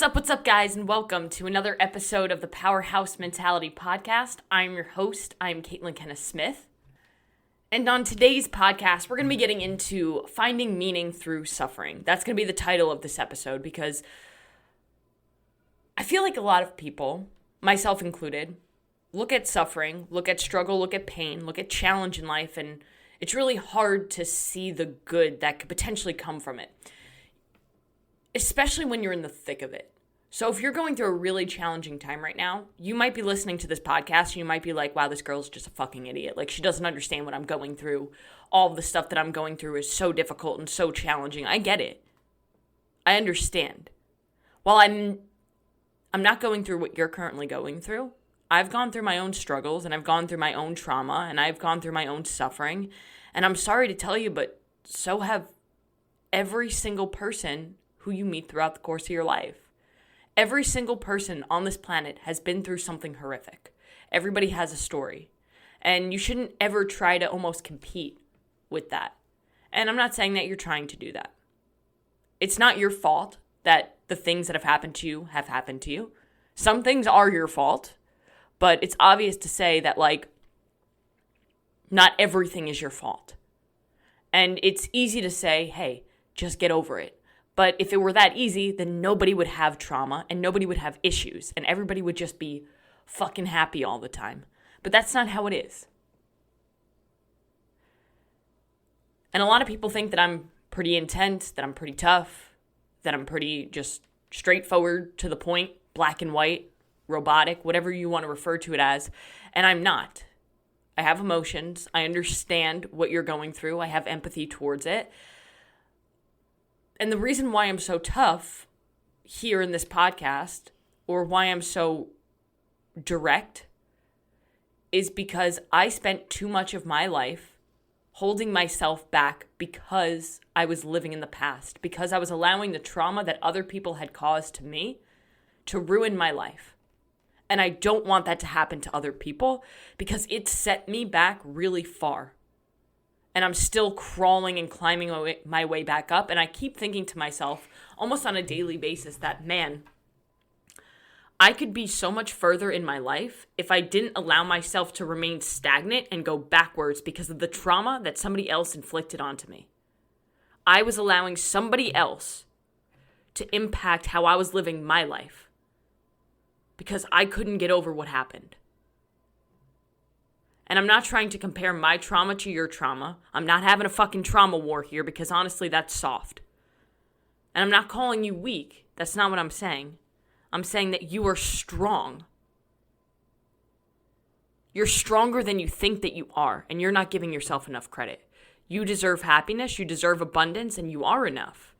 What's up, guys, and welcome to another episode of the Powerhouse Mentality podcast. I'm your host. I'm Caitlin Kenneth Smith. And on today's podcast, we're going to be getting into finding meaning through suffering. That's going to be the title of this episode because I feel like a lot of people, myself included, look at suffering, look at struggle, look at pain, look at challenge in life, and it's really hard to see the good that could potentially come from it, especially when you're in the thick of it. So if you're going through a really challenging time right now, you might be listening to this podcast and you might be like, wow, this girl's just a fucking idiot. Like, she doesn't understand what I'm going through. All of the stuff that I'm going through is so difficult and so challenging. I get it. I understand. While I'm not going through what you're currently going through, I've gone through my own struggles and I've gone through my own trauma and I've gone through my own suffering. And I'm sorry to tell you, but so have every single person who you meet throughout the course of your life. Every single person on this planet has been through something horrific. Everybody has a story. And you shouldn't ever try to almost compete with that. And I'm not saying that you're trying to do that. It's not your fault that the things that have happened to you have happened to you. Some things are your fault, but it's obvious to say that, like, not everything is your fault. And it's easy to say, hey, just get over it. But if it were that easy, then nobody would have trauma and nobody would have issues and everybody would just be fucking happy all the time. But that's not how it is. And a lot of people think that I'm pretty intense, that I'm pretty tough, that I'm pretty just straightforward, to the point, black and white, robotic, whatever you want to refer to it as. And I'm not. I have emotions. I understand what you're going through. I have empathy towards it. And the reason why I'm so tough here in this podcast, or why I'm so direct, is because I spent too much of my life holding myself back because I was living in the past, because I was allowing the trauma that other people had caused to me to ruin my life. And I don't want that to happen to other people because it set me back really far. And I'm still crawling and climbing my way back up. And I keep thinking to myself, almost on a daily basis, that, man, I could be so much further in my life if I didn't allow myself to remain stagnant and go backwards because of the trauma that somebody else inflicted onto me. I was allowing somebody else to impact how I was living my life because I couldn't get over what happened. And I'm not trying to compare my trauma to your trauma. I'm not having a fucking trauma war here because honestly, that's soft. And I'm not calling you weak. That's not what I'm saying. I'm saying that you are strong. You're stronger than you think that you are, and you're not giving yourself enough credit. You deserve happiness, you deserve abundance, and you are enough.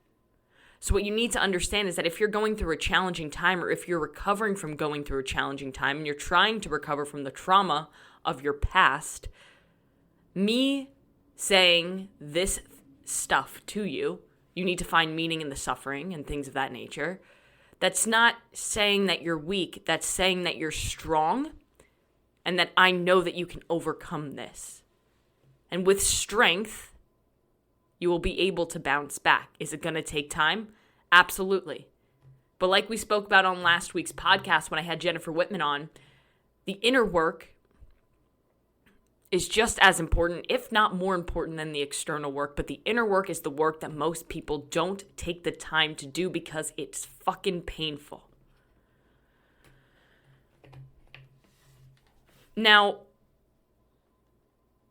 So what you need to understand is that if you're going through a challenging time, or if you're recovering from going through a challenging time, and you're trying to recover from the trauma of your past, me saying this stuff to you, you need to find meaning in the suffering and things of that nature. That's not saying that you're weak. That's saying that you're strong and that I know that you can overcome this. And with strength, you will be able to bounce back. Is it going to take time? Absolutely. But like we spoke about on last week's podcast when I had Jennifer Whitman on, the inner work is just as important, if not more important than the external work. But the inner work is the work that most people don't take the time to do because it's fucking painful. Now,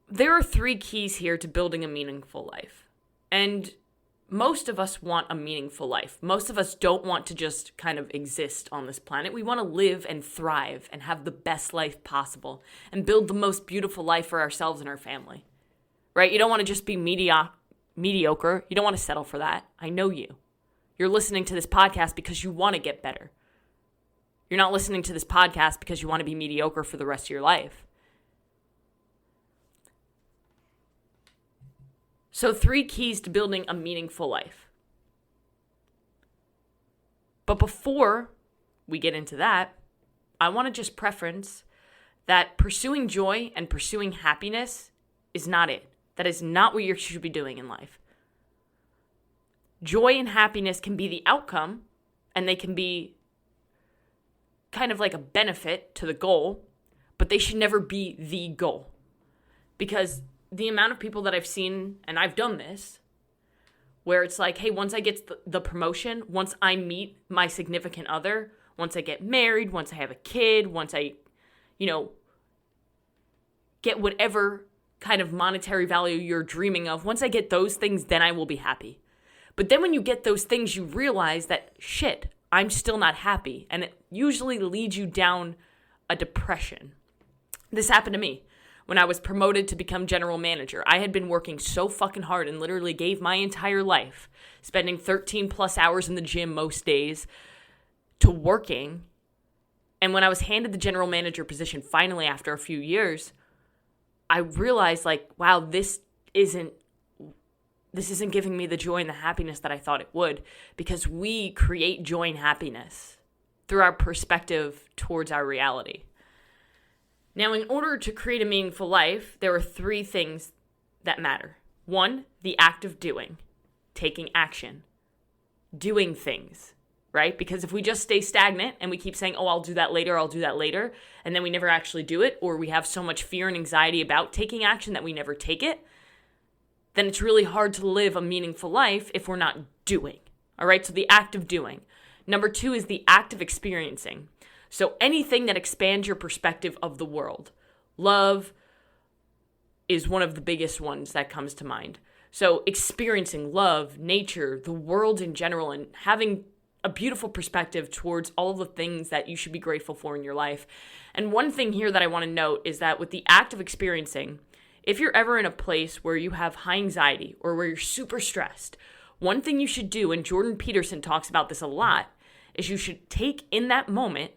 there are 3 keys here to building a meaningful life. And most of us want a meaningful life. Most of us don't want to just kind of exist on this planet. We want to live and thrive and have the best life possible and build the most beautiful life for ourselves and our family, right? You don't want to just be mediocre. You don't want to settle for that. I know you. You're listening to this podcast because you want to get better. You're not listening to this podcast because you want to be mediocre for the rest of your life. So 3 keys to building a meaningful life. But before we get into that, I want to just preference that pursuing joy and pursuing happiness is not it. That is not what you should be doing in life. Joy and happiness can be the outcome, and they can be kind of like a benefit to the goal, but they should never be the goal. Because the amount of people that I've seen, and I've done this, where it's like, hey, once I get the promotion, once I meet my significant other, once I get married, once I have a kid, once I, get whatever kind of monetary value you're dreaming of, once I get those things, then I will be happy. But then when you get those things, you realize that, shit, I'm still not happy. And it usually leads you down a depression. This happened to me when I was promoted to become general manager. I had been working so fucking hard and literally gave my entire life, spending 13 plus hours in the gym most days, to working. And when I was handed the general manager position finally after a few years, I realized wow, this isn't giving me the joy and the happiness that I thought it would, because we create joy and happiness through our perspective towards our reality. Now, in order to create a meaningful life, there are 3 things that matter. 1, the act of doing, taking action, doing things, right? Because if we just stay stagnant and we keep saying, oh, I'll do that later, and then we never actually do it, or we have so much fear and anxiety about taking action that we never take it, then it's really hard to live a meaningful life if we're not doing. All right, so the act of doing. Number 2 is the act of experiencing. So anything that expands your perspective of the world. Love is one of the biggest ones that comes to mind. So experiencing love, nature, the world in general, and having a beautiful perspective towards all the things that you should be grateful for in your life. And one thing here that I want to note is that with the act of experiencing, if you're ever in a place where you have high anxiety or where you're super stressed, one thing you should do, and Jordan Peterson talks about this a lot, is you should take in that moment,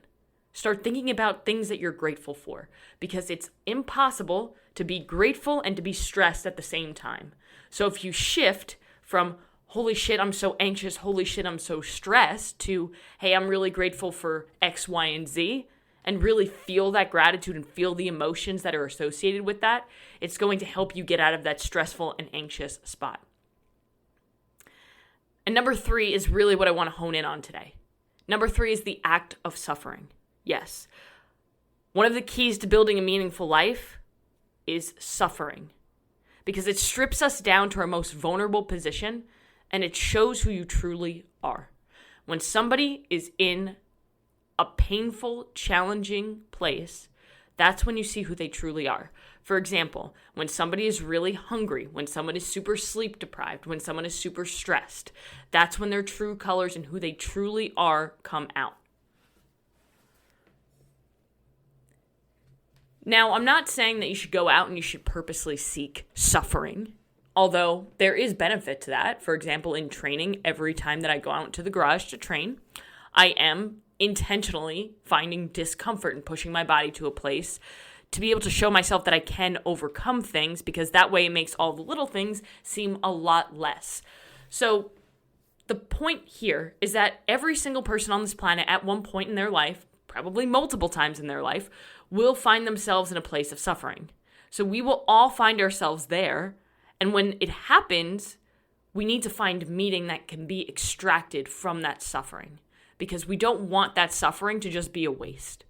start thinking about things that you're grateful for, because it's impossible to be grateful and to be stressed at the same time. So if you shift from, holy shit, I'm so anxious, holy shit, I'm so stressed, to, hey, I'm really grateful for X, Y, and Z, and really feel that gratitude and feel the emotions that are associated with that, it's going to help you get out of that stressful and anxious spot. And number 3 is really what I want to hone in on today. Number 3 is the act of suffering. Yes. One of the keys to building a meaningful life is suffering, because it strips us down to our most vulnerable position and it shows who you truly are. When somebody is in a painful, challenging place, that's when you see who they truly are. For example, when somebody is really hungry, when someone is super sleep deprived, when someone is super stressed, that's when their true colors and who they truly are come out. Now, I'm not saying that you should go out and you should purposely seek suffering, although there is benefit to that. For example, in training, every time that I go out to the garage to train, I am intentionally finding discomfort and pushing my body to a place to be able to show myself that I can overcome things, because that way it makes all the little things seem a lot less. So the point here is that every single person on this planet at one point in their life, probably multiple times in their life, will find themselves in a place of suffering. So we will all find ourselves there. And when it happens, we need to find meaning that can be extracted from that suffering, because we don't want that suffering to just be a waste.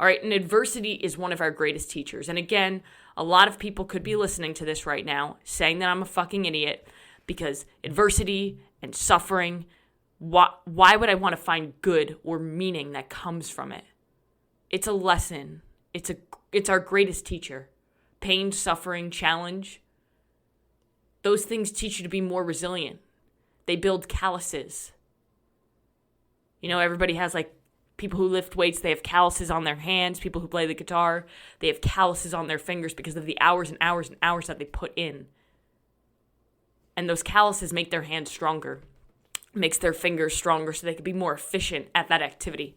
All right, and adversity is one of our greatest teachers. And again, a lot of people could be listening to this right now saying that I'm a fucking idiot, because adversity and suffering, why would I want to find good or meaning that comes from it? It's a lesson. It's our greatest teacher. Pain, suffering, challenge. Those things teach you to be more resilient. They build calluses. Everybody has people who lift weights, they have calluses on their hands. People who play the guitar, they have calluses on their fingers because of the hours and hours and hours that they put in. And those calluses make their hands stronger, makes their fingers stronger so they can be more efficient at that activity.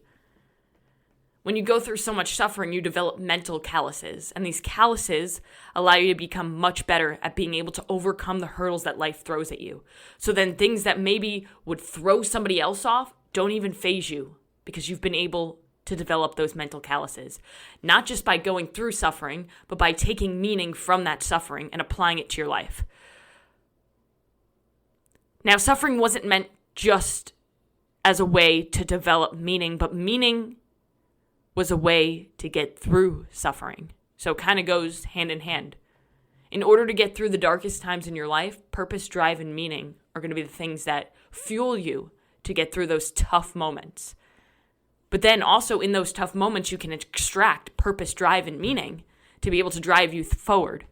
When you go through so much suffering, you develop mental calluses, and these calluses allow you to become much better at being able to overcome the hurdles that life throws at you. So then things that maybe would throw somebody else off don't even faze you, because you've been able to develop those mental calluses, not just by going through suffering, but by taking meaning from that suffering and applying it to your life. Now, suffering wasn't meant just as a way to develop meaning, but meaning was a way to get through suffering. So it kind of goes hand in hand. In order to get through the darkest times in your life, purpose, drive, and meaning are going to be the things that fuel you to get through those tough moments. But then also in those tough moments, you can extract purpose, drive, and meaning to be able to drive you forward.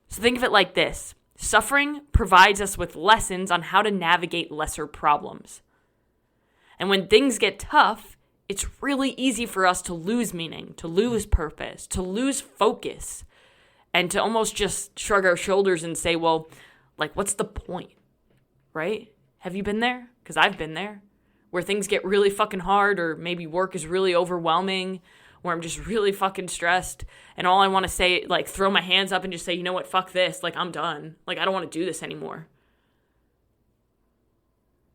So think of it like this. Suffering provides us with lessons on how to navigate lesser problems. And when things get tough, it's really easy for us to lose meaning, to lose purpose, to lose focus, and to almost just shrug our shoulders and say, well, like, what's the point, right? Have you been there? Because I've been there, where things get really fucking hard, or maybe work is really overwhelming, where I'm just really fucking stressed, and all I want to say, like, throw my hands up and just say, you know what, fuck this, like, I'm done. Like, I don't want to do this anymore.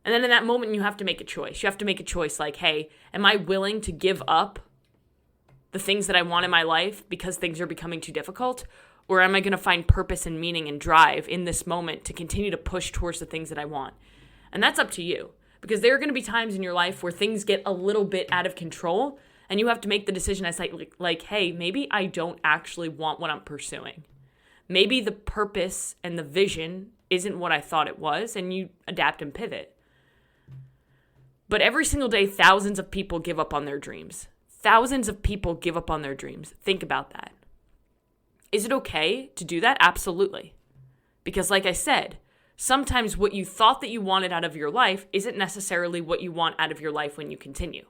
And then in that moment, you have to make a choice. You have to make a choice like, hey, am I willing to give up the things that I want in my life because things are becoming too difficult? Or am I going to find purpose and meaning and drive in this moment to continue to push towards the things that I want? And that's up to you, because there are going to be times in your life where things get a little bit out of control and you have to make the decision as like, hey, maybe I don't actually want what I'm pursuing. Maybe the purpose and the vision isn't what I thought it was, and you adapt and pivot. But every single day, thousands of people give up on their dreams. Thousands of people give up on their dreams. Think about that. Is it okay to do that? Absolutely. Because like I said, sometimes what you thought that you wanted out of your life isn't necessarily what you want out of your life when you continue.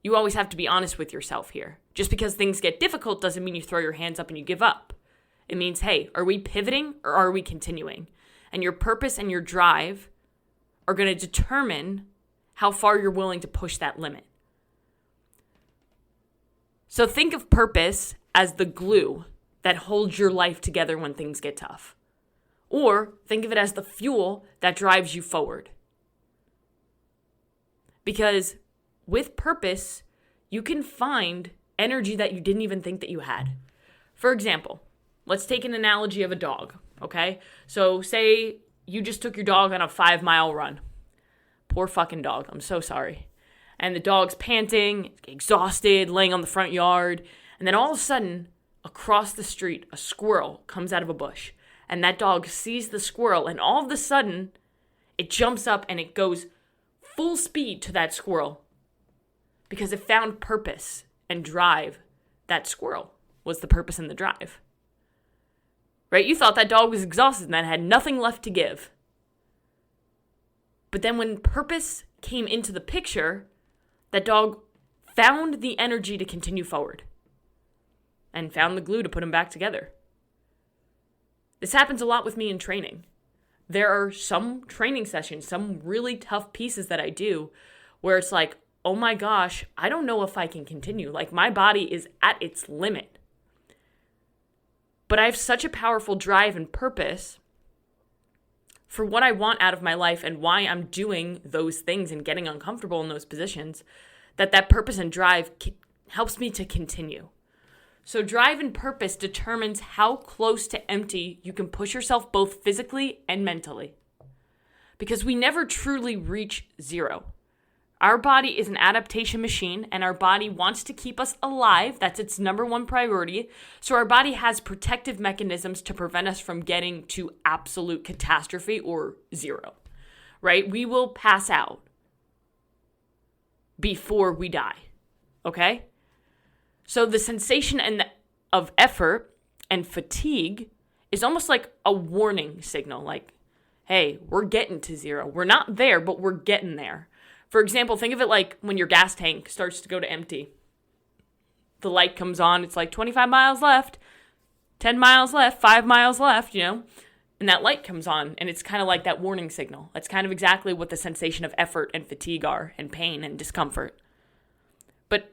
You always have to be honest with yourself here. Just because things get difficult doesn't mean you throw your hands up and you give up. It means, hey, are we pivoting or are we continuing? And your purpose and your drive are going to determine how far you're willing to push that limit. So think of purpose as the glue that holds your life together when things get tough. Or think of it as the fuel that drives you forward. Because with purpose, you can find energy that you didn't even think that you had. For example, let's take an analogy of a dog, okay? So say you just took your dog on a 5-mile run. Poor fucking dog, I'm so sorry. And the dog's panting, exhausted, laying on the front yard. And then all of a sudden, across the street, a squirrel comes out of a bush. And that dog sees the squirrel, and all of a sudden, it jumps up and it goes full speed to that squirrel. Because it found purpose and drive. That squirrel was the purpose and the drive. Right? You thought that dog was exhausted and that had nothing left to give. But then when purpose came into the picture, that dog found the energy to continue forward. And found the glue to put them back together. This happens a lot with me in training. There are some training sessions, some really tough pieces that I do where it's like, oh my gosh, I don't know if I can continue. Like, my body is at its limit. But I have such a powerful drive and purpose for what I want out of my life and why I'm doing those things and getting uncomfortable in those positions, that purpose and drive helps me to continue. So drive and purpose determines how close to empty you can push yourself both physically and mentally. Because we never truly reach zero. Our body is an adaptation machine, and our body wants to keep us alive. That's its number one priority. So our body has protective mechanisms to prevent us from getting to absolute catastrophe or zero, right? We will pass out before we die, okay? So the sensation of effort and fatigue is almost like a warning signal, like, hey, we're getting to zero. We're not there, but we're getting there. For example, think of it like when your gas tank starts to go to empty. The light comes on, it's like 25 miles left, 10 miles left, 5 miles left, and that light comes on, and it's kind of like that warning signal. That's kind of exactly what the sensation of effort and fatigue are, and pain and discomfort. But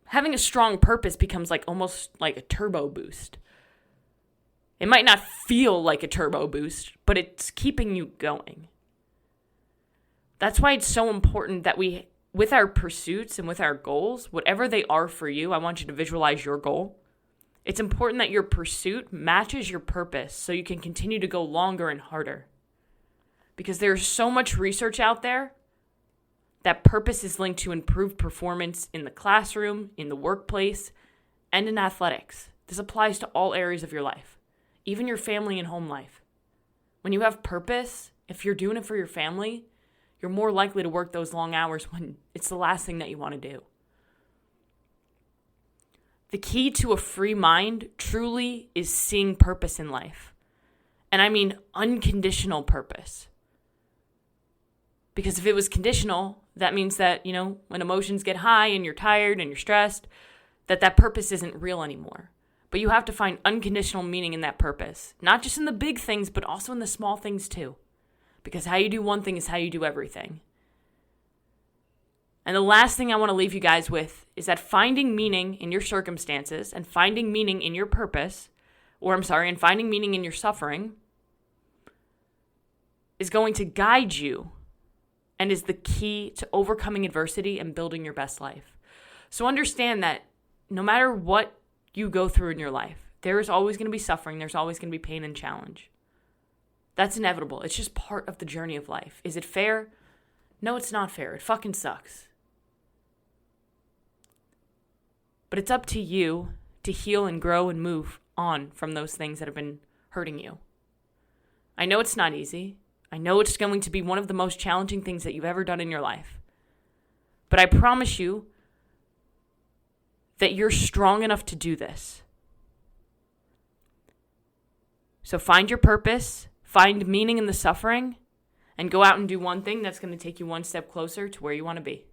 having a strong purpose becomes like almost like a turbo boost. It might not feel like a turbo boost, but it's keeping you going. That's why it's so important that we, with our pursuits and with our goals, whatever they are for you, I want you to visualize your goal. It's important that your pursuit matches your purpose so you can continue to go longer and harder. Because there's so much research out there that purpose is linked to improved performance in the classroom, in the workplace, and in athletics. This applies to all areas of your life, even your family and home life. When you have purpose, if you're doing it for your family, you're more likely to work those long hours when it's the last thing that you want to do. The key to a free mind truly is seeing purpose in life. And I mean unconditional purpose. Because if it was conditional, that means that, when emotions get high and you're tired and you're stressed, that purpose isn't real anymore. But you have to find unconditional meaning in that purpose. Not just in the big things, but also in the small things too. Because how you do one thing is how you do everything. And the last thing I want to leave you guys with is that finding meaning in your circumstances and finding meaning in your purpose, and finding meaning in your suffering is going to guide you and is the key to overcoming adversity and building your best life. So understand that no matter what you go through in your life, there is always going to be suffering. There's always going to be pain and challenge. That's inevitable. It's just part of the journey of life. Is it fair? No, it's not fair. It fucking sucks. But it's up to you to heal and grow and move on from those things that have been hurting you. I know it's not easy. I know it's going to be one of the most challenging things that you've ever done in your life. But I promise you that you're strong enough to do this. So find your purpose, find meaning in the suffering, and go out and do one thing that's going to take you one step closer to where you want to be.